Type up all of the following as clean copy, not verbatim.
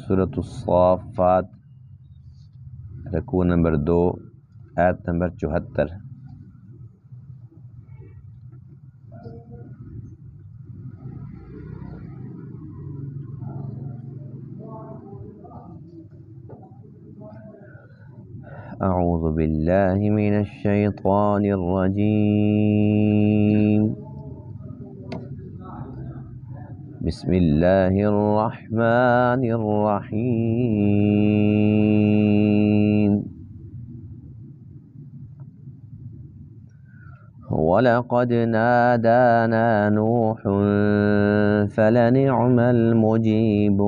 سورۃ الصافات رکوع نمبر 2 آیت نمبر 74۔ اعوذ باللہ من الشیطان الرجیم، بسم اللہ الرحمن الرحیم۔ وَلَقَدْ نَادَانَا نُوحٌ فَلَنِعْمَ الْمُجِيبُونَ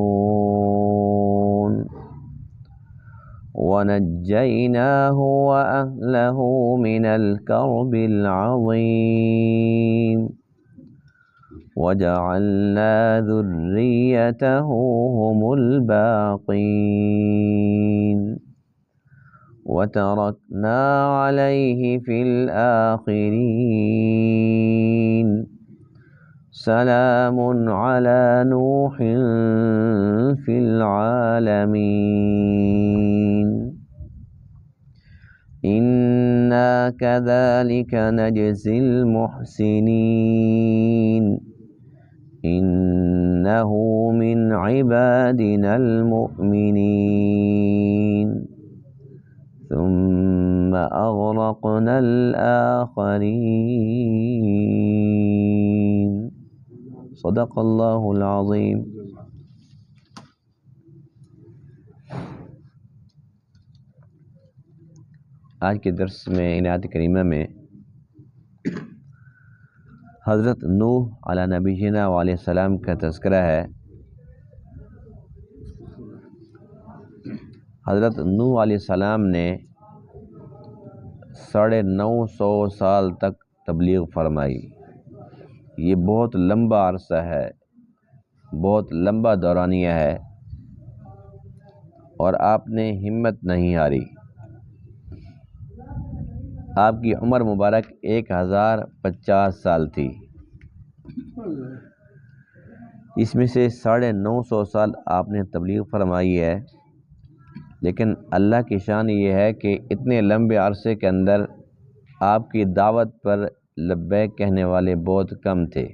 وَنَجَّيْنَاهُ وَأَهْلَهُ مِنَ الْكَرْبِ الْعَظِيمِ وَجَعَلْنَا ذُرِّيَّتَهُ هُمُ الْبَاقِينَ وَتَرَكْنَا عَلَيْهِ فِي الْآخِرِينَ سَلَامٌ عَلَى نُوحٍ فِي الْعَالَمِينَ إِنَّا كَذَلِكَ نَجْزِي الْمُحْسِنِينَ إِنَّهُ مِنْ عِبَادِنَا الْمُؤْمِنِينَ ثُمَّ أَغْرَقْنَا الْآخَرِينَ۔ صدق اللہ العظیم۔ آج کے درس میں آیت کریمہ میں حضرت نوح علی نبینا علیہ السلام کا تذکرہ ہے۔ حضرت نوح علیہ السلام نے 950 سال تک تبلیغ فرمائی۔ یہ بہت لمبا عرصہ ہے، بہت لمبا دورانیہ ہے، اور آپ نے ہمت نہیں ہاری۔ آپ کی عمر مبارک 1050 سال تھی، اس میں سے 950 سال آپ نے تبلیغ فرمائی ہے۔ لیکن اللہ کی شان یہ ہے کہ اتنے لمبے عرصے کے اندر آپ کی دعوت پر لبیک کہنے والے بہت کم تھے۔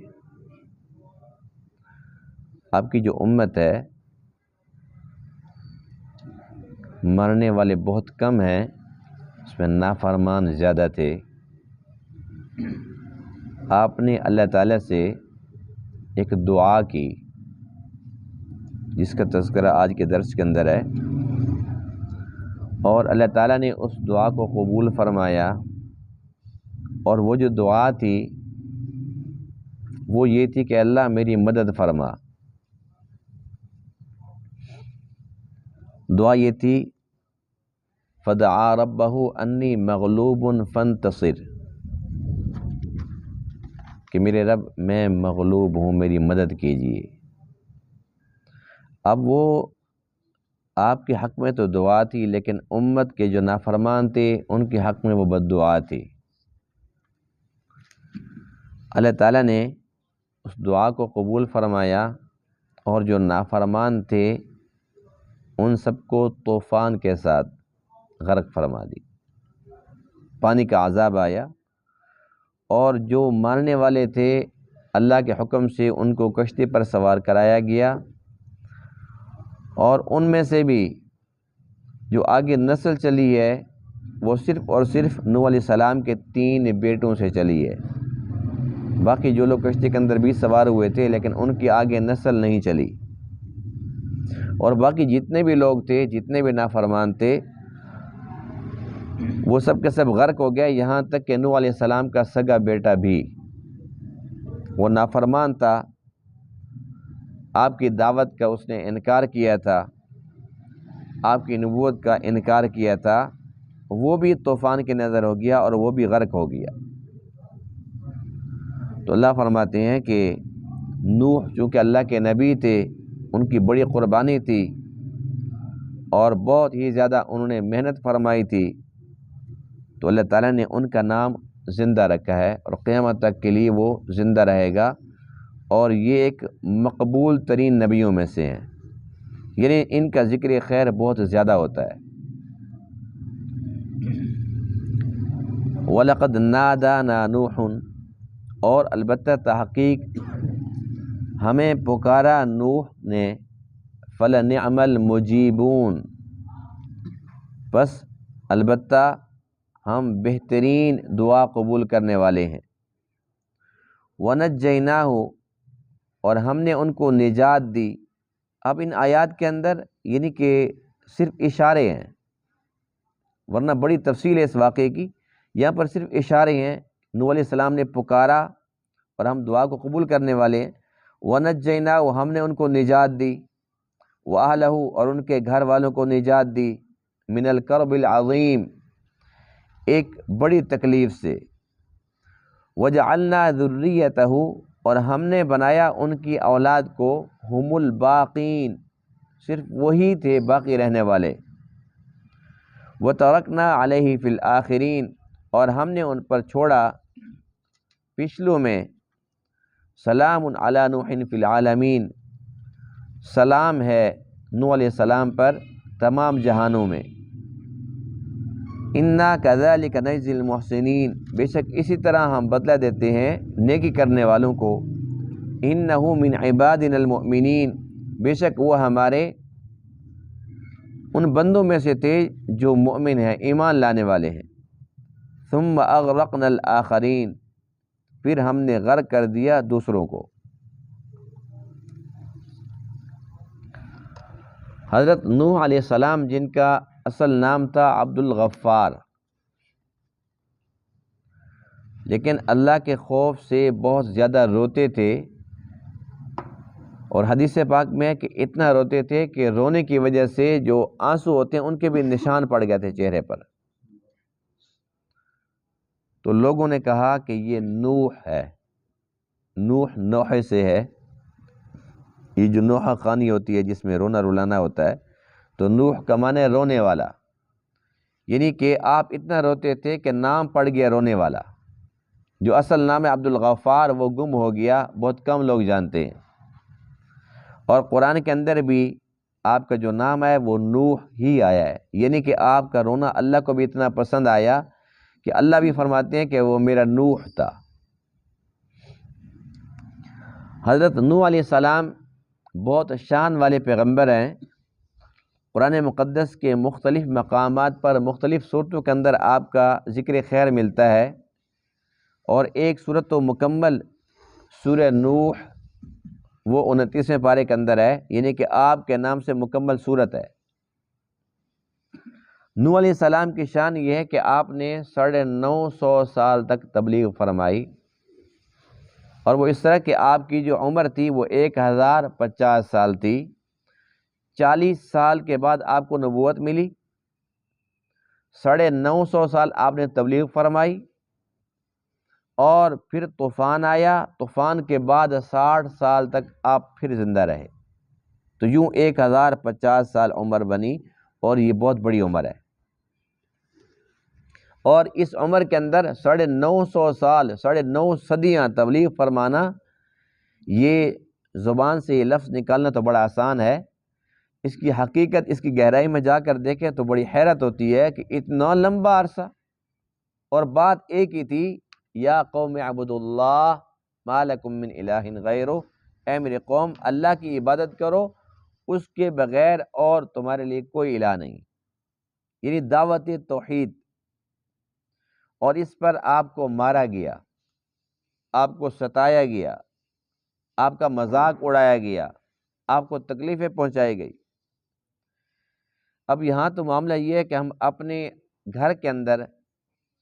آپ کی جو امت ہے مرنے والے بہت کم ہیں، اس میں نافرمان زیادہ تھے۔ آپ نے اللہ تعالیٰ سے ایک دعا کی جس کا تذکرہ آج کے درس کے اندر ہے، اور اللہ تعالیٰ نے اس دعا کو قبول فرمایا۔ اور وہ جو دعا تھی وہ یہ تھی کہ اللہ میری مدد فرما۔ دعا یہ تھی فدعا ربہ انی مغلوب فانتصر، کہ میرے رب میں مغلوب ہوں، میری مدد کیجیے۔ اب وہ آپ کے حق میں تو دعا تھی، لیکن امت کے جو نافرمان تھے ان کے حق میں وہ بد دعا تھی۔ اللہ تعالیٰ نے اس دعا کو قبول فرمایا، اور جو نافرمان تھے ان سب کو طوفان کے ساتھ غرق فرما دی۔ پانی کا عذاب آیا، اور جو ماننے والے تھے اللہ کے حکم سے ان کو کشتی پر سوار کرایا گیا، اور ان میں سے بھی جو آگے نسل چلی ہے وہ صرف اور صرف نوح علیہ السلام کے 3 بیٹوں سے چلی ہے۔ باقی جو لوگ کشتی کے اندر بھی سوار ہوئے تھے لیکن ان کی آگے نسل نہیں چلی، اور باقی جتنے بھی لوگ تھے، جتنے بھی نافرمان تھے، وہ سب کے سب غرق ہو گئے، یہاں تک کہ نوح علیہ السلام کا سگا بیٹا بھی، وہ نافرمان تھا، آپ کی دعوت کا اس نے انکار کیا تھا، آپ کی نبوت کا انکار کیا تھا، وہ بھی طوفان کے نظر ہو گیا اور وہ بھی غرق ہو گیا۔ تو اللہ فرماتے ہیں کہ نوح چونکہ اللہ کے نبی تھے، ان کی بڑی قربانی تھی، اور بہت ہی زیادہ انہوں نے محنت فرمائی تھی، تو اللہ تعالیٰ نے ان کا نام زندہ رکھا ہے، اور قیامت تک کے لیے وہ زندہ رہے گا، اور یہ ایک مقبول ترین نبیوں میں سے ہیں۔ یعنی ان کا ذکر خیر بہت زیادہ ہوتا ہے۔ وَلَقَدْ نَادَانَا نُوحٌ، اور البتہ تحقیق ہمیں پکارا نوح نے، فَلَنِعْمَ الْمُجِيبُونَ، بس البتہ ہم بہترین دعا قبول کرنے والے ہیں۔ وَنَجَّيْنَاهُ، اور ہم نے ان کو نجات دی۔ اب ان آیات کے اندر یعنی کہ صرف اشارے ہیں، ورنہ بڑی تفصیل ہے اس واقعے کی، یہاں پر صرف اشارے ہیں۔ نوح علیہ السلام نے پکارا اور ہم دعا کو قبول کرنے والے ہیں۔ وَنَجَّيْنَاهُ، ہم نے ان کو نجات دی، وَأَهْلَهُ، اور ان کے گھر والوں کو نجات دی، من الکرب العظیم، ایک بڑی تکلیف سے۔ وَجَعَلْنَا ذُرِّيَّتَهُ، اور ہم نے بنایا ان کی اولاد کو، ہم الباقین، صرف وہی تھے باقی رہنے والے۔ وَتَرَكْنَا عَلَيْهِ فِي الْآخِرِينَ، اور ہم نے ان پر چھوڑا پچھلوں میں، سلام علی نوح فی العالمین، سلام ہے نوح علیہ السلام پر تمام جہانوں میں۔ انا کذالک نجزی المحسنین، بے شک اسی طرح ہم بدلہ دیتے ہیں نیکی کرنے والوں کو۔ انہ من عبادنا المؤمنین، بے شک وہ ہمارے ان بندوں میں سے تھے جو مؤمن ہیں، ایمان لانے والے ہیں۔ ثم اغرقنا الآخرین، پھر ہم نے غرق کر دیا دوسروں کو۔ حضرت نوح علیہ السلام، جن کا اصل نام تھا عبد الغفار، لیکن اللہ کے خوف سے بہت زیادہ روتے تھے، اور حدیث پاک میں ہے کہ اتنا روتے تھے کہ رونے کی وجہ سے جو آنسو ہوتے ہیں ان کے بھی نشان پڑ گئے تھے چہرے پر۔ تو لوگوں نے کہا کہ یہ نوح ہے، نوح نوحے سے ہے، یہ جو نوحہ خوانی ہوتی ہے جس میں رونا رلانا ہوتا ہے، تو نوح کا معنی ہے رونے والا، یعنی کہ آپ اتنا روتے تھے کہ نام پڑ گیا رونے والا۔ جو اصل نام ہے عبد الغفار وہ گم ہو گیا، بہت کم لوگ جانتے ہیں، اور قرآن کے اندر بھی آپ کا جو نام ہے وہ نوح ہی آیا ہے، یعنی کہ آپ کا رونا اللہ کو بھی اتنا پسند آیا کہ اللہ بھی فرماتے ہیں کہ وہ میرا نوح تھا۔ حضرت نوح علیہ السلام بہت شان والے پیغمبر ہیں۔ قرآن مقدس کے مختلف مقامات پر مختلف صورتوں کے اندر آپ کا ذکر خیر ملتا ہے، اور ایک صورت تو مکمل سورہ نوح وہ 29ویں پارے کے اندر ہے، یعنی کہ آپ کے نام سے مکمل صورت ہے۔ نوح علیہ السلام کی شان یہ ہے کہ آپ نے 950 سال تک تبلیغ فرمائی، اور وہ اس طرح کہ آپ کی جو عمر تھی وہ 1050 سال تھی۔ 40 سال کے بعد آپ کو نبوت ملی، 950 سال آپ نے تبلیغ فرمائی، اور پھر طوفان آیا، طوفان کے بعد 60 سال تک آپ پھر زندہ رہے، تو یوں 1050 سال عمر بنی، اور یہ بہت بڑی عمر ہے۔ اور اس عمر کے اندر 950 سال، 9.5 صدیاں تبلیغ فرمانا، یہ زبان سے یہ لفظ نکالنا تو بڑا آسان ہے، اس کی حقیقت، اس کی گہرائی میں جا کر دیکھیں تو بڑی حیرت ہوتی ہے کہ اتنا لمبا عرصہ، اور بات ایک ہی تھی، یا قوم اعبدوا اللہ ما لکم من الہ غیرہ، اے میرے قوم اللہ کی عبادت کرو، اس کے بغیر اور تمہارے لیے کوئی الہ نہیں، یعنی دعوت توحید۔ اور اس پر آپ کو مارا گیا، آپ کو ستایا گیا، آپ کا مذاق اڑایا گیا، آپ کو تکلیفیں پہنچائی گئی۔ اب یہاں تو معاملہ یہ ہے کہ ہم اپنے گھر کے اندر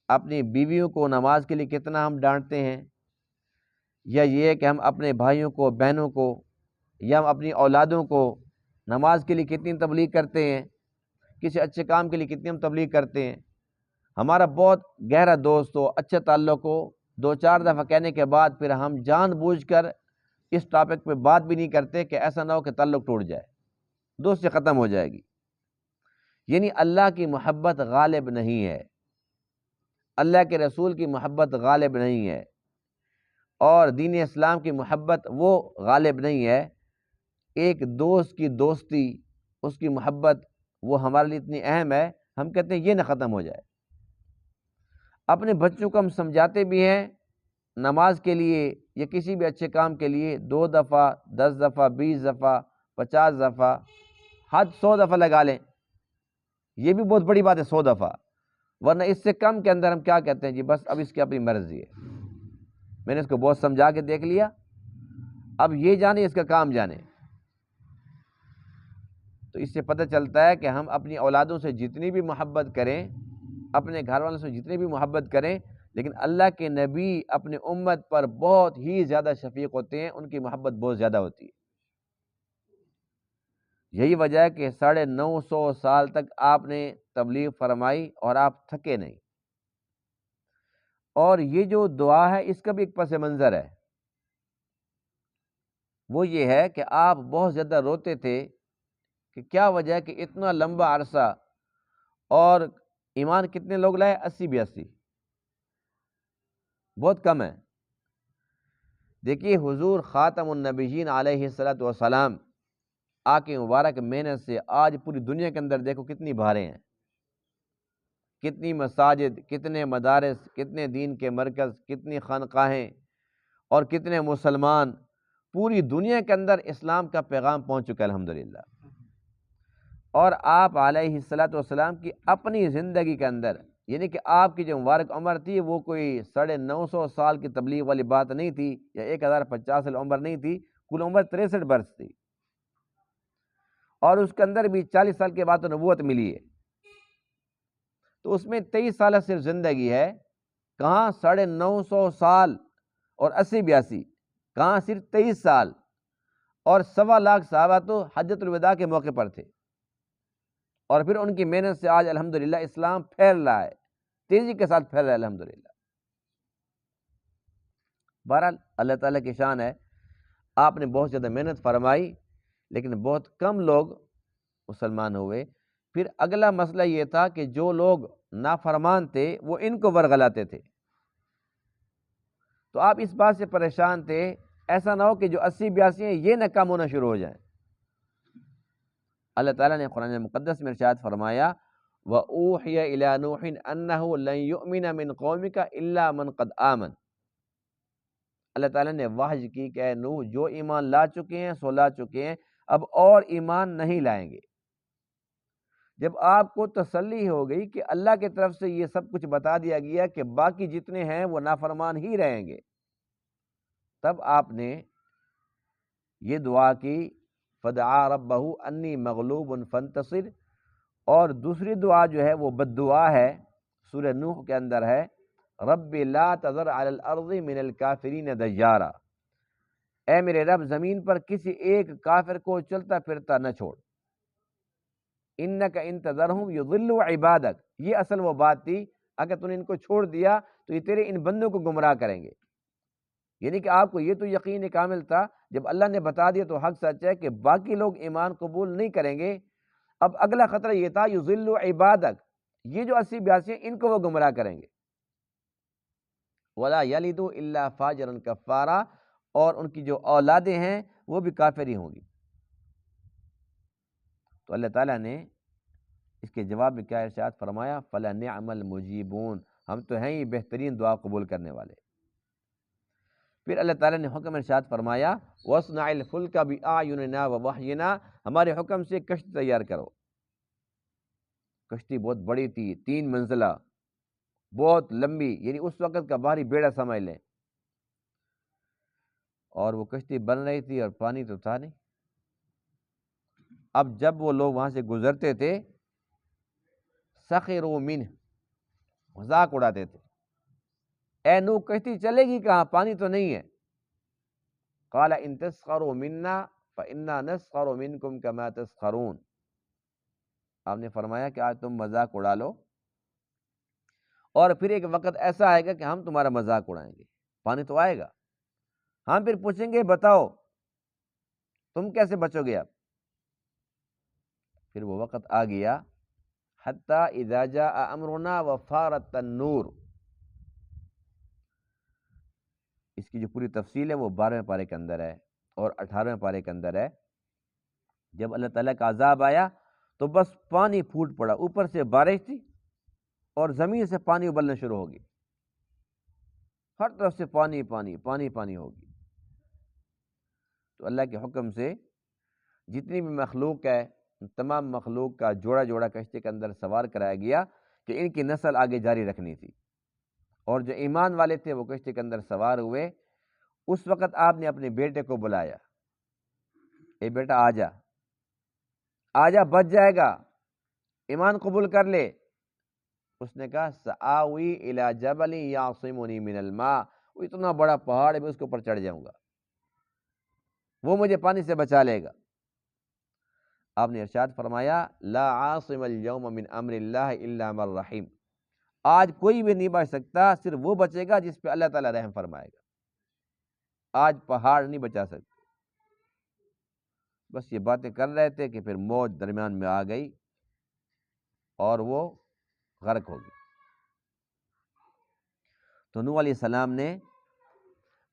اپنی بیویوں کو نماز کے لیے کتنا ہم ڈانٹتے ہیں، یا یہ ہے کہ ہم اپنے بھائیوں کو، بہنوں کو، یا ہم اپنی اولادوں کو نماز کے لیے کتنی تبلیغ کرتے ہیں، کسی اچھے کام کے لیے کتنی ہم تبلیغ کرتے ہیں۔ ہمارا بہت گہرا دوست ہو، اچھے تعلق ہو، 2-4 دفعہ کہنے کے بعد پھر ہم جان بوجھ کر اس ٹاپک پہ بات بھی نہیں کرتے کہ ایسا نہ ہو کہ تعلق ٹوٹ جائے، دوستی ختم ہو جائے گی۔ یعنی اللہ کی محبت غالب نہیں ہے، اللہ کے رسول کی محبت غالب نہیں ہے، اور دین اسلام کی محبت وہ غالب نہیں ہے۔ ایک دوست کی دوستی اس کی محبت وہ ہمارے لیے اتنی اہم ہے، ہم کہتے ہیں یہ نہ ختم ہو جائے۔ اپنے بچوں کو ہم سمجھاتے بھی ہیں نماز کے لیے یا کسی بھی اچھے کام کے لیے 2 دفعہ 10 دفعہ 20 دفعہ 50 دفعہ، حد 100 دفعہ لگا لیں، یہ بھی بہت بڑی بات ہے 100 دفعہ، ورنہ اس سے کم کے اندر ہم کیا کہتے ہیں جی بس اب اس کی اپنی مرضی ہے، میں نے اس کو بہت سمجھا کے دیکھ لیا، اب یہ جانے اس کا کام جانے۔ تو اس سے پتہ چلتا ہے کہ ہم اپنی اولادوں سے جتنی بھی محبت کریں، اپنے گھر والوں سے جتنی بھی محبت کریں، لیکن اللہ کے نبی اپنے امت پر بہت ہی زیادہ شفیق ہوتے ہیں، ان کی محبت بہت زیادہ ہوتی ہے۔ یہی وجہ ہے کہ 950 سال تک آپ نے تبلیغ فرمائی اور آپ تھکے نہیں۔ اور یہ جو دعا ہے اس کا بھی ایک پس منظر ہے، وہ یہ ہے کہ آپ بہت زیادہ روتے تھے کہ کیا وجہ ہے کہ اتنا لمبا عرصہ، اور ایمان کتنے لوگ لائے؟ 80-82، بہت کم ہے۔ دیکھیے حضور خاتم النبیین علیہ السلام آقا مبارک محنت سے آج پوری دنیا کے اندر دیکھو کتنی بہاریں ہیں، کتنی مساجد، کتنے مدارس، کتنے دین کے مرکز، کتنی خانقاہیں، اور کتنے مسلمان، پوری دنیا کے اندر اسلام کا پیغام پہنچ چکا ہے الحمدللہ۔ اور آپ علیہ السلام کی اپنی زندگی کے اندر، یعنی کہ آپ کی جو مبارک عمر تھی وہ کوئی 950 سال کی تبلیغ والی بات نہیں تھی، یا 1050 سال عمر نہیں تھی، کل عمر 63 برس تھی، اور اس کے اندر بھی 40 سال کے بعد تو نبوت ملی ہے، تو اس میں 23 سال صرف زندگی ہے، کہاں 950 سال اور 80-82، کہاں صرف 23 سال، اور 1.25 لاکھ صحابہ تو حجۃ الوداع کے موقع پر تھے، اور پھر ان کی محنت سے آج الحمدللہ اسلام پھیل رہا ہے، تیزی کے ساتھ پھیل رہا ہے الحمدللہ۔ بہرحال اللہ تعالیٰ کی شان ہے، آپ نے بہت زیادہ محنت فرمائی لیکن بہت کم لوگ مسلمان ہوئے۔ پھر اگلا مسئلہ یہ تھا کہ جو لوگ نافرمان تھے وہ ان کو ورغلاتے تھے، تو آپ اس بات سے پریشان تھے ایسا نہ ہو کہ جو 80-82 ہیں یہ نہ کم ہونا شروع ہو جائیں۔ اللہ تعالیٰ نے قرآن مقدس میں ارشاد فرمایا وَأُوحِيَ إِلَىٰ نُوحٍ أَنَّهُ لَن يُؤْمِنَ مِن قَوْمِكَ إِلَّا مَن قَدْ آمَنَ۔ اللہ تعالیٰ نے وحی کی کہ اے نوح جو ایمان لا چکے ہیں سو لا چکے ہیں، اب اور ایمان نہیں لائیں گے۔ جب آپ کو تسلی ہو گئی کہ اللہ کی طرف سے یہ سب کچھ بتا دیا گیا کہ باقی جتنے ہیں وہ نافرمان ہی رہیں گے، تب آپ نے یہ دعا کی فدعا ربہ انی مغلوب فانتصر، اور دوسری دعا جو ہے وہ بد دعا ہے، سورہ نوح کے اندر ہے رب لا تذر علی الارض من الکافرین دیارا، اے میرے رب زمین پر کسی ایک کافر کو چلتا پھرتا نہ چھوڑ، انک ان تذرہم یضلوا عبادک، یہ اصل وہ بات تھی، اگر تم نے ان کو چھوڑ دیا تو یہ تیرے ان بندوں کو گمراہ کریں گے، یعنی کہ آپ کو یہ تو یقین کامل تھا، جب اللہ نے بتا دیا تو حق سچ ہے کہ باقی لوگ ایمان قبول نہیں کریں گے۔ اب اگلا خطرہ یہ تھا یضلوا عبادک، یہ جو 80-82 ہیں ان کو وہ گمراہ کریں گے، ولا یلدوا الا فاجرا کفارا، اور ان کی جو اولادیں ہیں وہ بھی کافر ہی ہوں گی۔ تو اللہ تعالیٰ نے اس کے جواب میں کیا ارشاد فرمایا فَلَنِعْمَ الْمُجِيبُونَ، ہم تو ہیں ہی بہترین دعا قبول کرنے والے۔ پھر اللہ تعالیٰ نے حکم ارشاد فرمایا وَاصْنَعِ الْفُلْكَ بِأَعْيُنِنَا وَوَحْيِنَا، ہمارے حکم سے کشتی تیار کرو۔ کشتی بہت بڑی تھی، 3 منزلہ، بہت لمبی، یعنی اس وقت کا بھاری بیڑا سمجھ لیں، اور وہ کشتی بن رہی تھی اور پانی تو تھا نہیں۔ اب جب وہ لوگ وہاں سے گزرتے تھے سخروا منہ، مذاق اڑاتے تھے، اے نوح کشتی چلے گی کہاں، پانی تو نہیں ہے۔ قال ان تسخروا منا فانا نسخر منکم کما تسخرون، آپ نے فرمایا کہ آج تم مذاق اڑا لو، اور پھر ایک وقت ایسا آئے گا کہ ہم تمہارا مذاق اڑائیں گے، پانی تو آئے گا، ہم پھر پوچھیں گے بتاؤ تم کیسے بچو گے اب۔ پھر وہ وقت آ گیا حتی اذا جاء امرنا وفارت النور، اس کی جو پوری تفصیل ہے وہ 12ویں پارے کے اندر ہے اور 18ویں پارے کے اندر ہے۔ جب اللہ تعالیٰ کا عذاب آیا تو بس پانی پھوٹ پڑا، اوپر سے بارش تھی اور زمین سے پانی ابلنا شروع ہو گئی، ہر طرف سے پانی پانی پانی پانی ہوگی۔ تو اللہ کے حکم سے جتنی بھی مخلوق ہے تمام مخلوق کا جوڑا جوڑا کشتی کے اندر سوار کرایا گیا کہ ان کی نسل آگے جاری رکھنی تھی، اور جو ایمان والے تھے وہ کشتی کے اندر سوار ہوئے۔ اس وقت آپ نے اپنے بیٹے کو بلایا، اے بیٹا آجا آجا، بچ جائے گا، ایمان قبول کر لے۔ اس نے کہا سآوی الی جبل یعصمنی من الماء، وہ اتنا بڑا پہاڑ ہے میں اس کے اوپر چڑھ جاؤں گا، وہ مجھے پانی سے بچا لے گا۔ آپ نے ارشاد فرمایا لا عاصم اليوم من امر اللہ الا من رحیم، آج کوئی بھی نہیں بچ سکتا، صرف وہ بچے گا جس پہ اللہ تعالیٰ رحم فرمائے گا۔ آج پہاڑ نہیں بچا سکتے۔ بس یہ باتیں کر رہے تھے کہ پھر موج درمیان میں آ گئی اور وہ غرق ہو گئی۔ تو نوح علیہ السلام نے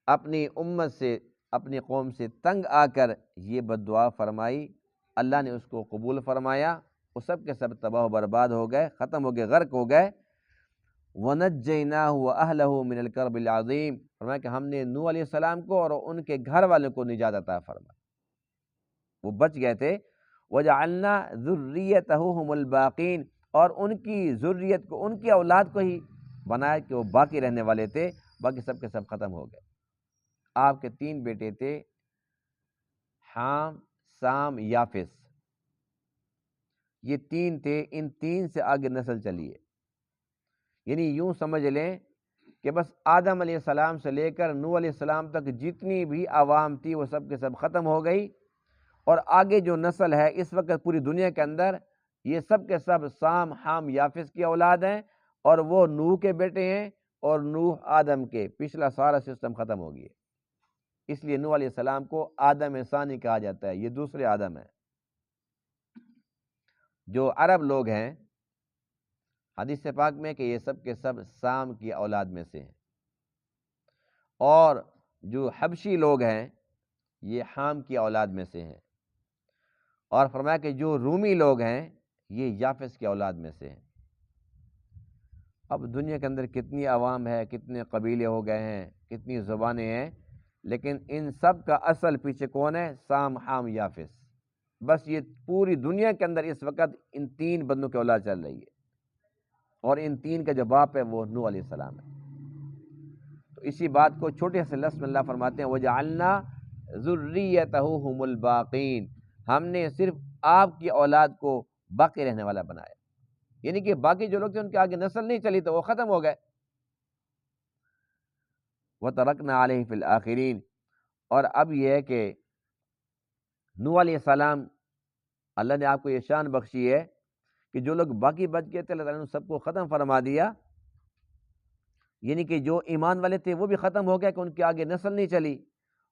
اپنی امت سے، اپنی قوم سے تنگ آ کر یہ بد دعا فرمائی، اللہ نے اس کو قبول فرمایا، وہ سب کے سب تباہ و برباد ہو گئے، ختم ہو گئے، غرق ہو گئے۔ وَنَجَّيْنَاهُ وَأَهْلَهُ مِنَ الْكَرْبِ الْعَظِيمِ، فرمایا کہ ہم نے نوح علیہ السلام کو اور ان کے گھر والوں کو نجات عطا فرمائی، وہ بچ گئے تھے۔ وَجَعَلْنَا ذُرِّيَّتَهُ هُمُ الْبَاقِينَ، اور ان کی ذریت کو، ان کی اولاد کو ہی بنایا کہ وہ باقی رہنے والے تھے، باقی سب کے سب ختم ہو گئے۔ آپ کے 3 بیٹے تھے، حام، سام، یافس، یہ 3 تھے، ان 3 سے آگے نسل چلی ہے۔ یعنی یوں سمجھ لیں کہ بس آدم علیہ السلام سے لے کر نوح علیہ السلام تک جتنی بھی عوام تھی وہ سب کے سب ختم ہو گئی، اور آگے جو نسل ہے اس وقت پوری دنیا کے اندر یہ سب کے سب سام، حام، یافس کی اولاد ہیں، اور وہ نوح کے بیٹے ہیں، اور نوح آدم کے، پچھلا سارا سسٹم ختم ہو گیا۔ اس لیے نوح علیہ السلام کو آدم ثانی کہا جاتا ہے، یہ دوسرے آدم ہیں۔ جو عرب لوگ ہیں حدیث پاک میں کہ یہ سب کے سب سام کی اولاد میں سے ہیں، اور جو حبشی لوگ ہیں یہ حام کی اولاد میں سے ہیں، اور فرمایا کہ جو رومی لوگ ہیں یہ یافس کی اولاد میں سے ہیں۔ اب دنیا کے اندر کتنی عوام ہے، کتنے قبیلے ہو گئے ہیں، کتنی زبانیں ہیں، لیکن ان سب کا اصل پیچھے کون ہے؟ سام، حام، یافس۔ بس یہ پوری دنیا کے اندر اس وقت ان 3 بندوں کی اولاد چل رہی ہے، اور ان 3 کا جو باپ ہے وہ نوح علیہ السلام ہے۔ تو اسی بات کو چھوٹے سے لفظ میں اللہ فرماتے ہیں وَجَعَلْنَا ذُرِّيَّتَهُ هُمُ الْبَاقِينَ، ہم نے صرف آپ کی اولاد کو باقی رہنے والا بنایا، یعنی کہ باقی جو لوگ تھے ان کے آگے نسل نہیں چلی تو وہ ختم ہو گئے۔ وَتَرَكْنَا عَلَيْهِ فِي الْآخِرِينَ، اور اب یہ ہے کہ نوح علیہ السلام، اللہ نے آپ کو یہ شان بخشی ہے کہ جو لوگ باقی بچ گئے تھے اللہ تعالیٰ نے سب کو ختم فرما دیا، یعنی کہ جو ایمان والے تھے وہ بھی ختم ہو گئے کہ ان کے آگے نسل نہیں چلی،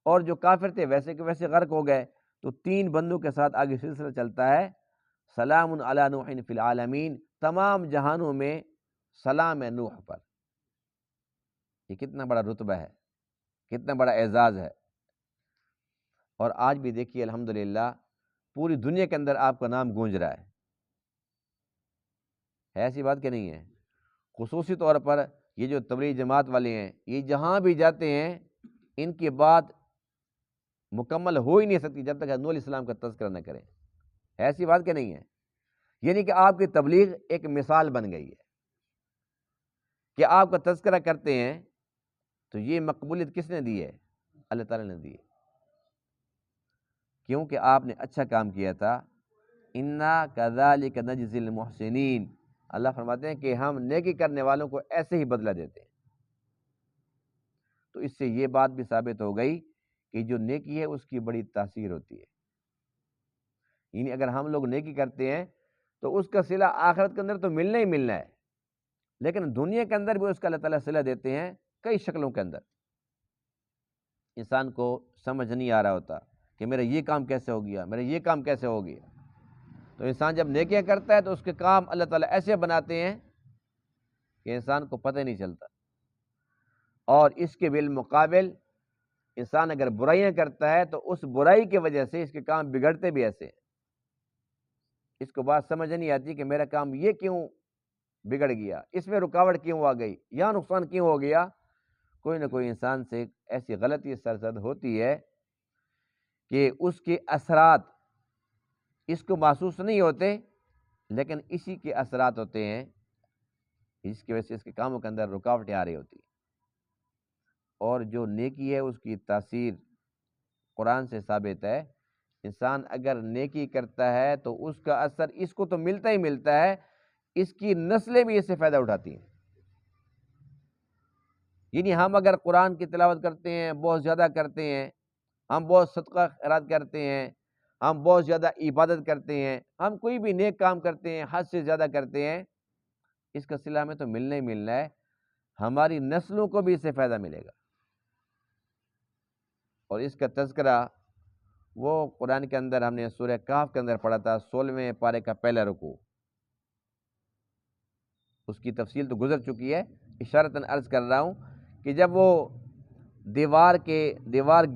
اور جو کافر تھے ویسے کے ویسے غرق ہو گئے۔ تو 3 بندوں کے ساتھ آگے سلسلہ چلتا ہے، سلام علی نوح فی العالمین، تمام جہانوں میں سلام ہے نوح پر۔ یہ کتنا بڑا رتبہ ہے، کتنا بڑا اعزاز ہے۔ اور آج بھی دیکھیے الحمدللہ پوری دنیا کے اندر آپ کا نام گونج رہا ہے ایسی بات کہ نہیں ہے؟ خصوصی طور پر یہ جو تبلیغ جماعت والے ہیں، یہ جہاں بھی جاتے ہیں ان کی بات مکمل ہو ہی نہیں سکتی جب تک نوح علیہ السلام کا تذکرہ نہ کریں، ایسی بات کہ نہیں ہے؟ یعنی کہ آپ کی تبلیغ ایک مثال بن گئی ہے کہ آپ کا تذکرہ کرتے ہیں، تو یہ مقبولیت کس نے دی ہے؟ اللہ تعالیٰ نے دی ہے، کیونکہ آپ نے اچھا کام کیا تھا۔ اِنَّا كَذَلِكَ نَجْزِي الْمُحْسِنِينَ، اللہ فرماتے ہیں کہ ہم نیکی کرنے والوں کو ایسے ہی بدلہ دیتے ہیں۔ تو اس سے یہ بات بھی ثابت ہو گئی کہ جو نیکی ہے اس کی بڑی تاثیر ہوتی ہے، یعنی اگر ہم لوگ نیکی کرتے ہیں تو اس کا صلہ آخرت کے اندر تو ملنا ہی ملنا ہے، لیکن دنیا کے اندر بھی اس کا اللہ تعالیٰ صلہ دیتے ہیں کئی شکلوں کے اندر۔ انسان کو سمجھ نہیں آ رہا ہوتا کہ میرا یہ کام کیسے ہو گیا، میرا یہ کام کیسے ہو گیا، تو انسان جب نیکیاں کرتا ہے تو اس کے کام اللہ تعالیٰ ایسے بناتے ہیں کہ انسان کو پتہ نہیں چلتا، اور اس کے بالمقابل انسان اگر برائیاں کرتا ہے تو اس برائی کی وجہ سے اس کے کام بگڑتے بھی ایسے ہیں۔ اس کو بات سمجھ نہیں آتی کہ میرا کام یہ کیوں بگڑ گیا، اس میں رکاوٹ کیوں آ گئی، یا نقصان کیوں ہو گیا۔ کوئی نہ کوئی انسان سے ایسی غلطی سرزد ہوتی ہے کہ اس کے اثرات اس کو محسوس نہیں ہوتے، لیکن اسی کے اثرات ہوتے ہیں جس کی وجہ سے اس کے کاموں کے اندر رکاوٹیں آ رہی ہوتی ہیں۔ اور جو نیکی ہے اس کی تاثیر قرآن سے ثابت ہے، انسان اگر نیکی کرتا ہے تو اس کا اثر اس کو تو ملتا ہی ملتا ہے، اس کی نسلیں بھی اس سے فائدہ اٹھاتی ہیں۔ یعنی ہم اگر قرآن کی تلاوت کرتے ہیں، بہت زیادہ کرتے ہیں، ہم بہت صدقہ خیرات کرتے ہیں، ہم بہت زیادہ عبادت کرتے ہیں، ہم کوئی بھی نیک کام کرتے ہیں، حد سے زیادہ کرتے ہیں، اس کا صلہ ہمیں تو ملنا ہی ملنا ہے، ہماری نسلوں کو بھی اس سے فائدہ ملے گا۔ اور اس کا تذکرہ وہ قرآن کے اندر ہم نے سورہ کہف کے اندر پڑھا تھا، 16ویں پارے کا پہلا رکوع، اس کی تفصیل تو گزر چکی ہے، اشارتاً عرض کر رہا ہوں کہ جب وہ دیوار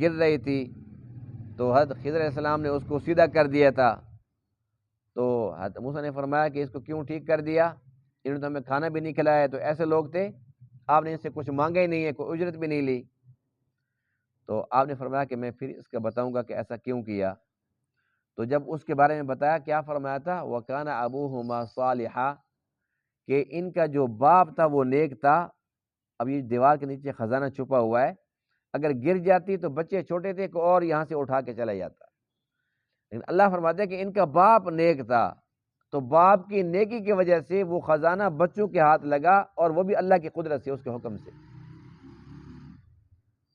گر رہی تھی تو حضرت خضر علیہ السلام نے اس کو سیدھا کر دیا تھا، تو حضرت موسیٰ نے فرمایا کہ اس کو کیوں ٹھیک کر دیا، انہوں نے تو ہمیں کھانا بھی نہیں کھلایا، تو ایسے لوگ تھے، آپ نے ان سے کچھ مانگا ہی نہیں ہے، کوئی اجرت بھی نہیں لی۔ تو آپ نے فرمایا کہ میں پھر اس کا بتاؤں گا کہ ایسا کیوں کیا۔ تو جب اس کے بارے میں بتایا، کیا فرمایا تھا، وَكَانَ أَبُوهُمَا صَالِحًا، کہ ان کا جو باپ تھا وہ نیک تھا۔ اب یہ دیوار کے نیچے خزانہ چھپا ہوا ہے، اگر گر جاتی تو بچے چھوٹے تھے کوئی اور یہاں سے اٹھا کے چلا جاتا، لیکن اللہ فرماتے ہیں کہ ان کا باپ نیک تھا، تو باپ کی نیکی کی وجہ سے وہ خزانہ بچوں کے ہاتھ لگا، اور وہ بھی اللہ کی قدرت سے، اس کے حکم سے۔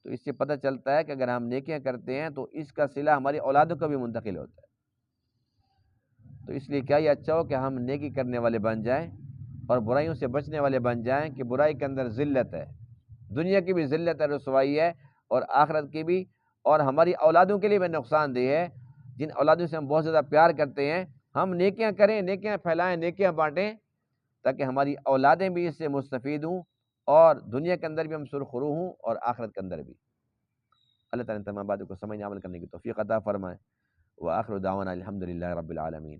تو اس سے پتہ چلتا ہے کہ اگر ہم نیکیاں کرتے ہیں تو اس کا صلہ ہماری اولادوں کو بھی منتقل ہوتا ہے۔ تو اس لیے کیا یہ اچھا ہو کہ ہم نیکی کرنے والے بن جائیں اور برائیوں سے بچنے والے بن جائیں، کہ برائی کے اندر ذلت ہے، دنیا کی بھی ذلت ہے، رسوائی ہے، اور آخرت کی بھی، اور ہماری اولادوں کے لیے بھی نقصان دہ ہے، جن اولادوں سے ہم بہت زیادہ پیار کرتے ہیں۔ ہم نیکیاں کریں، نیکیاں پھیلائیں، نیکیاں بانٹیں، تاکہ ہماری اولادیں بھی اس سے مستفید ہوں، اور دنیا کے اندر بھی ہم سرخرو ہوں، اور آخرت کے اندر بھی۔ اللہ تعالیٰ نے تمام باتوں کو سمجھنے عمل کرنے کی توفیق عطا فرمائے۔ وآخر دعوانا الحمد للہ رب العالمین۔